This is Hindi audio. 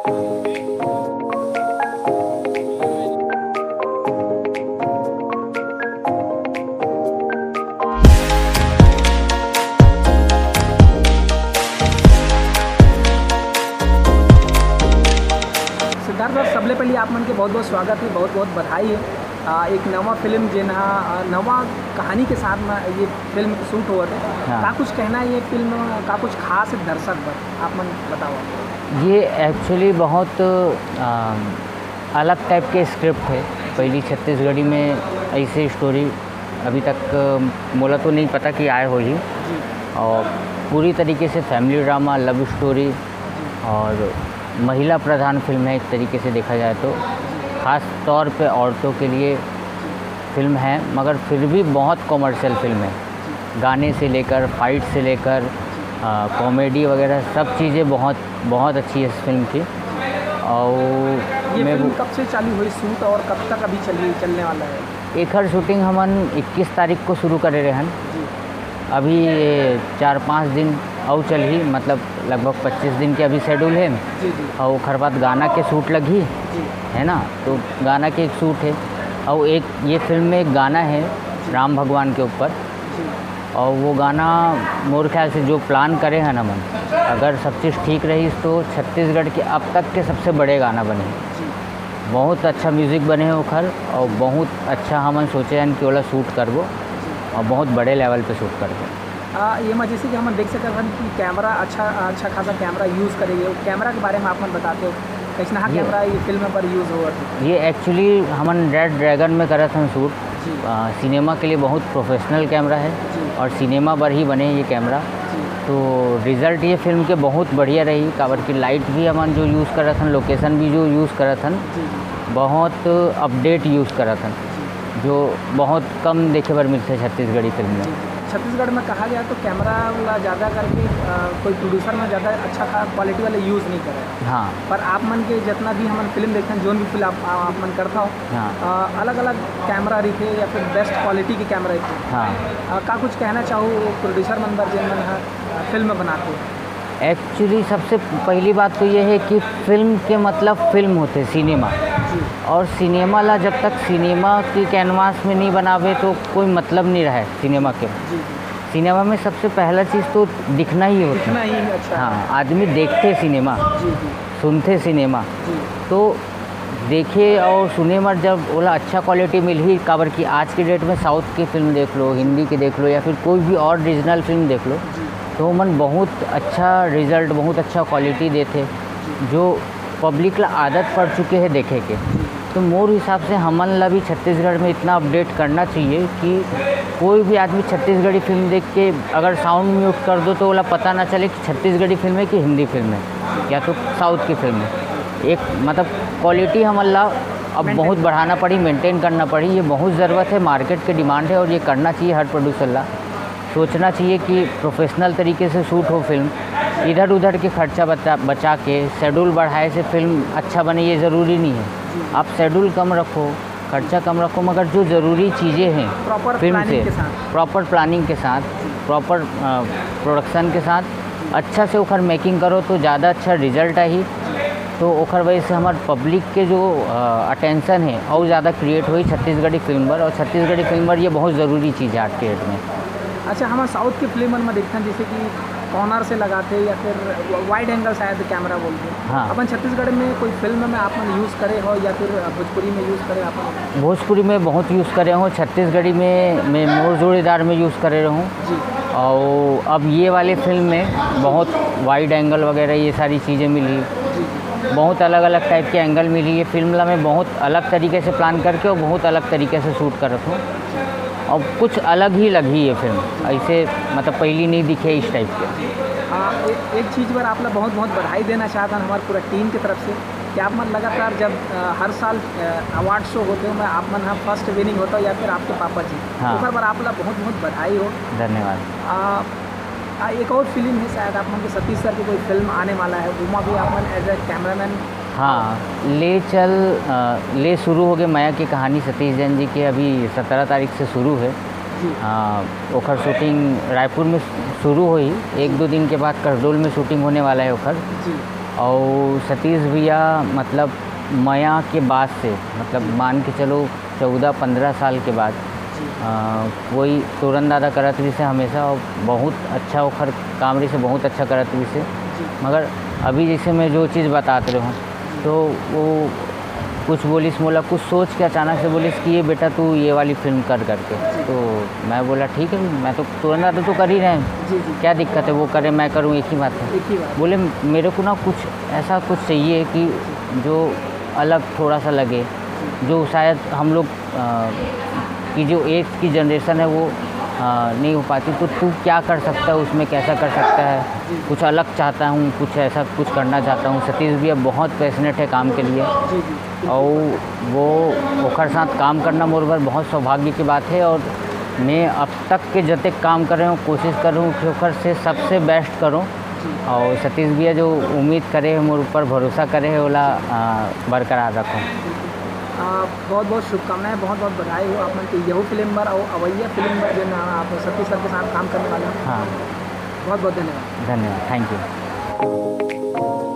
सिद्धार्थ साहब, सबले पहले आप मन के बहुत बहुत स्वागत है, बहुत बहुत बधाई है। एक नवा फिल्म जेना नवा कहानी के साथ में ये फिल्म शूट हुआ था। हाँ। का कुछ कहना है ये फिल्म का कुछ खास है दर्शक पर, आप मन बताओ। ये एक्चुअली बहुत अलग टाइप के स्क्रिप्ट है। पहली छत्तीसगढ़ी में ऐसे स्टोरी अभी तक मोला तो नहीं पता कि आए हो ही। और पूरी तरीके से फैमिली ड्रामा, लव स्टोरी और महिला प्रधान फिल्म है। एक तरीके से देखा जाए तो ख़ास तौर पे औरतों के लिए फिल्म है, मगर फिर भी बहुत कॉमर्शियल फिल्म है। गाने से लेकर फाइट से लेकर कॉमेडी वगैरह सब चीज़ें बहुत बहुत अच्छी है इस फिल्म की। और ये फिल्म कब से चालू हुई शूट और कब तक अभी चलने वाला है? एकर शूटिंग हमन 21 तारीख को शुरू करे रहन। अभी 4-5 दिन और चल ही, मतलब लगभग 25 दिन के अभी शेड्यूल है। और ओखर बाद गाना के शूट लगी है ना, तो गाना के एक शूट है। और एक ये फिल्म में एक गाना है राम भगवान के ऊपर, और वो गाना मोर ख्याल से जो प्लान करे हैं ना मन, अगर सब चीज़ ठीक रही तो छत्तीसगढ़ के अब तक के सबसे बड़े गाना बने। बहुत अच्छा म्यूज़िक बने हैं ओखर, और बहुत अच्छा हमन सोचे हैं कि ओला शूट करबो और बहुत बड़े लेवल पे शूट करबो। ये मैं जैसे कि हम देख सकते हैं कि कैमरा अच्छा खासा कैमरा यूज़ करेंगे। वो कैमरा के बारे में आप मन बताते हो कैसा कैमरा ये फिल्म पर यूज़ हुआ था? ये एक्चुअली हमन रेड ड्रैगन में करा था शूट। सिनेमा के लिए बहुत प्रोफेशनल कैमरा है और सिनेमा पर ही बने ये कैमरा। तो रिज़ल्ट ये फिल्म के बहुत बढ़िया रही। काबर की लाइट भी हमन जो यूज़ करा था, लोकेशन भी जो यूज़ करा था, बहुत अपडेट यूज़ करा था, जो बहुत कम देखे पर मिलते छत्तीसगढ़ी फिल्म में। छत्तीसगढ़ में कहा गया तो कैमरा वाला ज़्यादा करके कोई प्रोड्यूसर में ज़्यादा अच्छा क्वालिटी वाला यूज़ नहीं करे। हाँ। पर आप मन के जितना भी हमन फिल्म देखते हैं, जो भी फिल्म आप मन करता हो, हाँ। अलग अलग कैमरा रही या फिर बेस्ट क्वालिटी के कैमरा रही। हाँ। का कुछ कहना चाहो प्रोड्यूसर मन पर जिन मन फिल्म बनाते? एक्चुअली सबसे पहली बात तो ये है कि फिल्म के मतलब फिल्म होते सिनेमा, और सिनेमा ला जब तक सिनेमा की कैनवास में नहीं बनावे तो कोई मतलब नहीं रहा है सिनेमा के। सिनेमा में सबसे पहला चीज़ तो दिखना ही होता है। अच्छा। हाँ, आदमी देखते सिनेमा, सुनते सिनेमा, तो देखे और सुने मत जब बोला अच्छा क्वालिटी मिल ही। काबर की आज की डेट में साउथ की फिल्म देख लो, हिंदी की देख लो, या फिर कोई भी और रीजनल फिल्म देख लो, तो मन बहुत अच्छा रिज़ल्ट, बहुत अच्छा क्वालिटी देते, जो पब्लिक ला आदत पड़ चुके हैं देखे के। तो मोर हिसाब से हमन ला भी छत्तीसगढ़ में इतना अपडेट करना चाहिए कि कोई भी आदमी छत्तीसगढ़ी फिल्म देख के अगर साउंड म्यूट कर दो तो ओला पता ना चले कि छत्तीसगढ़ी फिल्म है कि हिंदी फिल्म है या तो साउथ की फिल्म है। एक मतलब क्वालिटी हमन ला अब बहुत बढ़ाना पड़ी, मेंटेन करना पड़ी। ये बहुत ज़रूरत है, मार्केट की डिमांड है, और ये करना चाहिए हर प्रोड्यूसर ला। सोचना चाहिए कि प्रोफेशनल तरीके से शूट हो फिल्म, इधर उधर के खर्चा बचा के शेड्यूल बढ़ाए से फिल्म अच्छा बने ये ज़रूरी नहीं है। आप शेड्यूल कम रखो, खर्चा कम रखो, मगर जो ज़रूरी चीज़ें हैं फिल्म से प्रॉपर प्लानिंग के साथ, प्रॉपर प्रोडक्शन के साथ अच्छा से ओखर मेकिंग करो तो ज़्यादा अच्छा रिजल्ट आई। तो ओखर वजह से हमारे पब्लिक के जो अटेंशन है और ज़्यादा क्रिएट हुई छत्तीसगढ़ी फिल्म पर, और छत्तीसगढ़ी फिल्म पर ये बहुत ज़रूरी चीज़ है आज के डेट में। अच्छा, हम साउथ की फिल्म में देखते हैं जैसे कि कॉर्नर से लगाते या फिर वाइड एंगल शायद कैमरा बोलते हैं। हाँ। अपन छत्तीसगढ़ में कोई फिल्म में आप यूज़ करे हो या फिर भोजपुरी में यूज़ करे? अपन भोजपुरी में बहुत यूज़ करे हूँ, छत्तीसगढ़ी में मैं मोर जोड़ीदार में यूज़ करे रहूँ। और अब ये वाले फिल्म में बहुत वाइड एंगल वगैरह ये सारी चीज़ें मिली, बहुत अलग अलग टाइप के एंगल मिली। ये फिल्म ला मैं बहुत अलग तरीके से प्लान करके और बहुत अलग तरीके से शूट कर रखा हूँ, और कुछ अलग ही लगी ये फिल्म, ऐसे मतलब पहली नहीं दिखे इस टाइप के। एक चीज़ पर आप लोग बहुत बहुत बधाई देना चाहता हूँ हमारे पूरा टीम की तरफ से कि आप मन लगातार जब हर साल अवार्ड शो होते हो, मैं आप मन हाँ फर्स्ट विनिंग होता हो या फिर आपके पापा जी। हाँ। तो पर आप लोग बहुत बहुत बधाई हो। धन्यवाद। एक और फिल्म है शायद आप मन के सतीश सर की कोई फिल्म आने वाला है, उमा भी आप मन एज ए कैमरामैन। हाँ, ले शुरू हो गए माया की कहानी सतीश जैन जी के, अभी 17 तारीख से शुरू है। ओखर शूटिंग रायपुर में शुरू हुई, 1-2 दिन के बाद करडोल में शूटिंग होने वाला है ओखर। और सतीश भैया मतलब मया के बाद से, मतलब मान के चलो 14-15 साल के बाद कोई तोरन दादा करत रही से हमेशा, और बहुत अच्छा ओखर काम रही से, बहुत अच्छा करत रही से। मगर अभी जैसे मैं जो चीज़ बताते रहूँ तो वो कुछ बोलिस मोला, कुछ सोच के अचानक से बोलिस कि ये बेटा तू ये वाली फिल्म कर करके। तो मैं बोला ठीक है, मैं तो तोरन दादा तो कर ही रहे हैं, क्या दिक्कत है, वो करे मैं करूँ, एक ही बात है। बोले मेरे को ना कुछ ऐसा कुछ चाहिए कि जो अलग थोड़ा सा लगे, जो शायद हम लोग की जो एक की जनरेशन है वो नहीं हो पाती, तो तू क्या कर सकता है उसमें, कैसा कर सकता है, कुछ अलग चाहता हूँ, कुछ ऐसा कुछ करना चाहता हूँ। सतीश भैया बहुत पैशनेट है काम के लिए, और वो ओखर साथ काम करना मोर पर बहुत सौभाग्य की बात है। और मैं अब तक के जते काम कर रहे हूँ, कोशिश कर रहा हूँ कि ओखर से सबसे बेस्ट करूँ, और सतीश भैया जो उम्मीद करे मोर ऊपर भरोसा करे ओला बरकरार रखूँ। बहुत बहुत शुभकामनाएं, बहुत बहुत बधाई हो आप मन के यहू फिल्म पर और अवैया फिल्म पर जो आप सतीश सर के साथ काम करने वाले हैं। हाँ, बहुत बहुत धन्यवाद। धन्यवाद, थैंक यू।